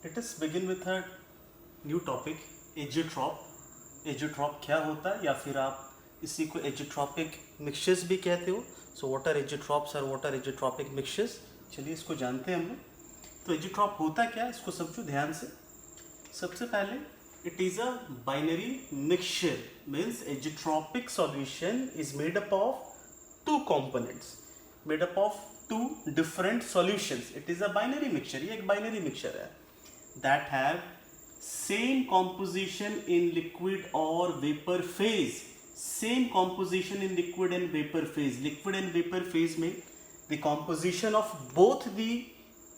Let us begin with a new topic, एजिट्रॉप. एजिट्रॉप क्या होता है या फिर आप इसी को एजिट्रॉपिक मिक्सचर्स भी कहते हो. सो व्हाट आर एजिट्रॉप्स और व्हाट आर एजिट्रॉपिक मिक्सचर्स. चलिए इसको जानते हैं हम लोग. तो एजिट्रॉप होता क्या है इसको समझो ध्यान से. सबसे पहले it is a binary mixture. Means azeotropic solution is made up of two components, made up of two different solutions. It is a binary mixture. ये एक बाइनरी मिक्सचर है that have same composition in liquid or vapor phase. Same composition in liquid and vapor phase. Liquid and vapor phase में the composition of both the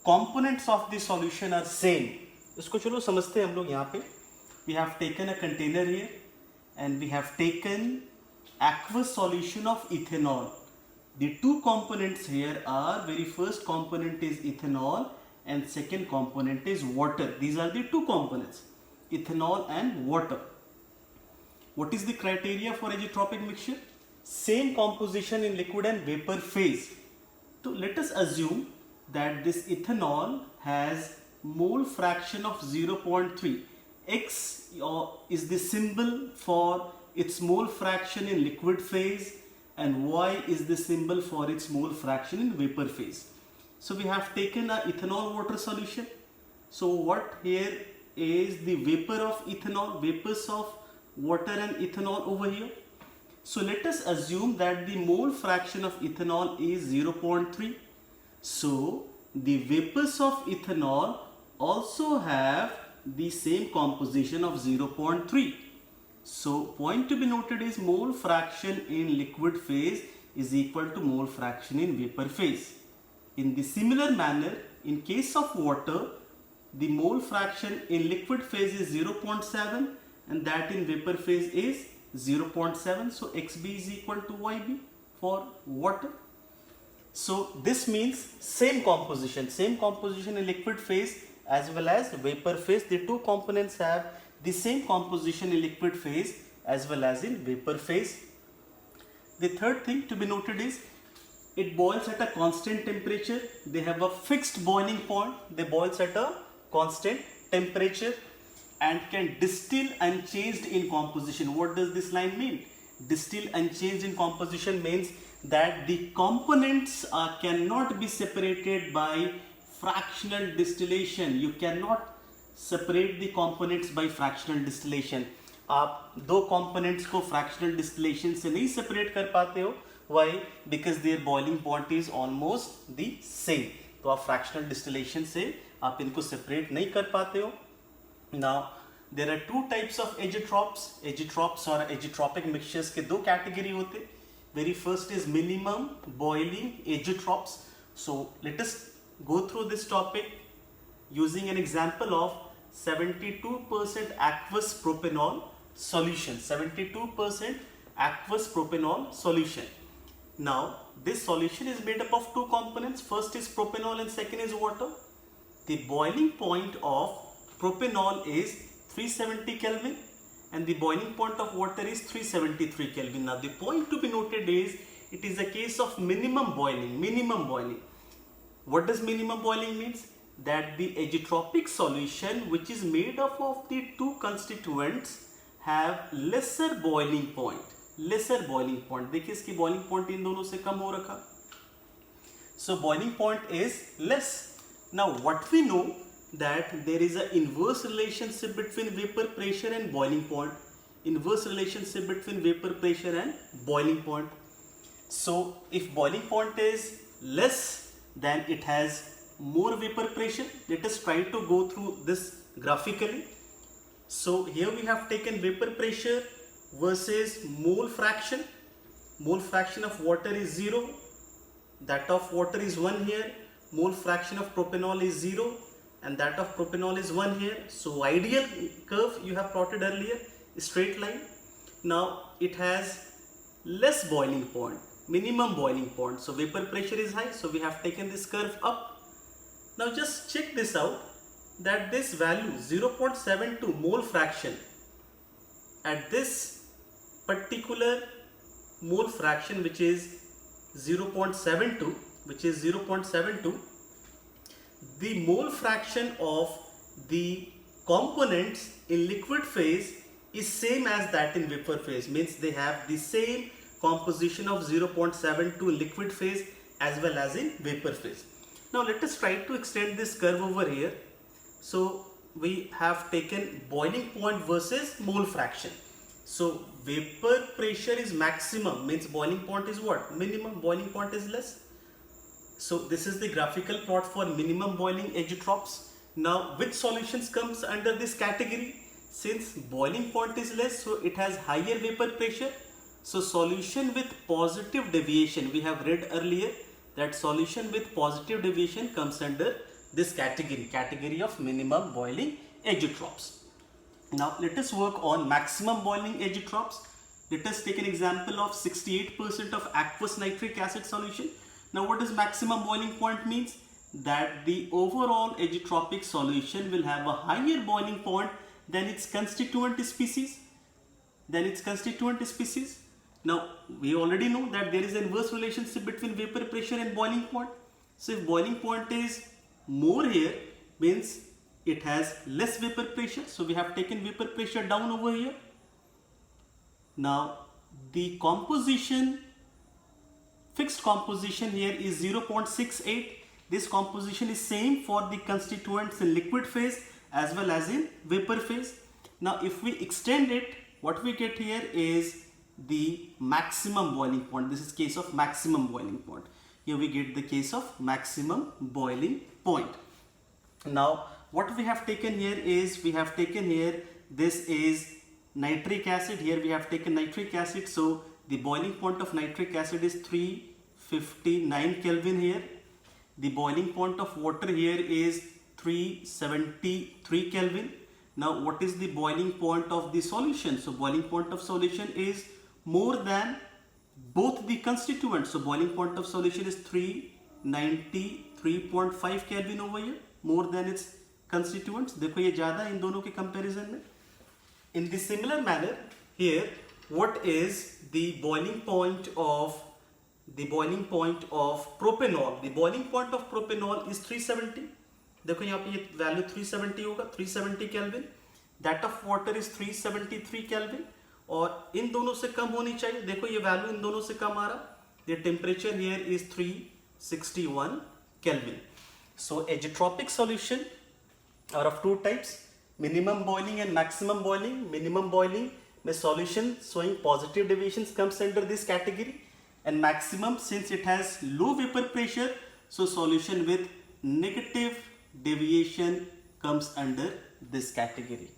components of the solution are same. इसको चलो समझते हैं हम लोग. यहाँ पे we have taken a container here and we have taken aqueous solution of ethanol. The two components here are, very first component is ethanol and second component is water. These are the two components, ethanol and water. What is the criteria for azeotropic mixture? Same composition in liquid and vapor phase. So let us assume that this ethanol has mole fraction of 0.3. X is the symbol for its mole fraction in liquid phase and Y is the symbol for its mole fraction in vapor phase. So we have taken a ethanol water solution. So what here is the vapor of ethanol, vapors of water and ethanol over here. So let us assume that the mole fraction of ethanol is 0.3. So the vapors of ethanol also have the same composition of 0.3. So point to be noted is mole fraction in liquid phase is equal to mole fraction in vapor phase. In the similar manner, in case of water, the mole fraction in liquid phase is 0.7 and that in vapor phase is 0.7. So XB is equal to YB for water. So this means same composition in liquid phase as well as vapor phase. The two components have the same composition in liquid phase as well as in vapor phase. The third thing to be noted is it boils at a constant temperature. They have a fixed boiling point. They boils at a constant temperature and can distill unchanged in composition. What does this line mean? Distill unchanged in composition means that the components cannot be separated by fractional distillation. You cannot separate the components by fractional distillation. आप दो components को fractional distillation से नहीं separate कर पाते हो. Why? Because their boiling point is almost the same. तो आप fractional distillation से आप इनको separate नहीं कर पाते हो. Now there are two types of azeotrops. Azeotrops और azeotropic mixtures के दो category होते. Very first is minimum boiling azeotrops. So let us go through this topic using an example of 72% aqueous propanol solution. 72% aqueous propanol solution. Now this solution is made up of two components. First is propanol and second is water. The boiling point of propanol is 370 Kelvin and the boiling point of water is 373 Kelvin. Now the point to be noted is it is a case of minimum boiling. What does minimum boiling means? That the azeotropic solution which is made up of the two constituents have lesser boiling point. देखिए इसकी boiling point इन दोनों से कम हो रखा. So boiling point is less. Now what we know that there is an inverse relationship between vapor pressure and boiling point. Boiling point. So if boiling point is less, then it has more vapor pressure. Let us try to go through this graphically. So here we have taken vapor pressure versus mole fraction. Mole fraction of water is 0. That of water is 1 here. Mole fraction of propanol is 0 and that of propanol is 1 here. So ideal curve you have plotted earlier, straight line. Now it has less boiling point, minimum boiling point. So vapor pressure is high. So we have taken this curve up. Now just check this out, that this value 0.72 mole fraction at this particular mole fraction which is 0.72, the mole fraction of the components in liquid phase is same as that in vapor phase, means they have the same composition of 0.72 in liquid phase as well as in vapor phase. Now let us try to extend this curve over here. So we have taken boiling point versus mole fraction. So vapor pressure is maximum, means boiling point is what? Minimum. Boiling point is less. So this is the graphical plot for minimum boiling azeotrops. Now which solutions comes under this category? Since boiling point is less, so it has higher vapor pressure. So solution with positive deviation, we have read earlier that solution with positive deviation comes under this category of minimum boiling azeotrops. Now let us work on maximum boiling azeotrops. Let us take an example of 68% of aqueous nitric acid solution. Now what does maximum boiling point means? That the overall azeotropic solution will have a higher boiling point than its constituent species. Now we already know that there is an inverse relationship between vapor pressure and boiling point. So if boiling point is more here, means it has less vapor pressure. So we have taken vapor pressure down over here. Now the composition, fixed composition here is 0.68. This composition is same for the constituents in liquid phase as well as in vapor phase. Now if we extend it, what we get here is the maximum boiling point. This is case of maximum boiling point. Here we get the case of maximum boiling point. Now what we have taken here is, we have taken here, this is nitric acid. Here we have taken nitric acid. So the boiling point of nitric acid is 359 Kelvin here. The boiling point of water here is 373 Kelvin. Now what is the boiling point of the solution? So boiling point of solution is more than both the constituents. So boiling point of solution is 393.5 Kelvin over here, more than its constituents. देखो ये ज़्यादा इन दोनों के comparison में. In the similar manner here, what is the boiling point of propanol? The boiling point of propanol is 370. देखो यहाँ पे ये value 370 होगा, 370 Kelvin. That of water is 373 Kelvin. और इन दोनों से कम होनी चाहिए. देखो ये वैल्यू इन दोनों से कम आ रहा. The temperature here is 361 Kelvin. So azeotropic solution are of two types, minimum boiling and maximum boiling. Minimum boiling में solution showing positive deviations comes under this category, and maximum, since it has low vapor pressure, so solution with negative deviation comes under this category.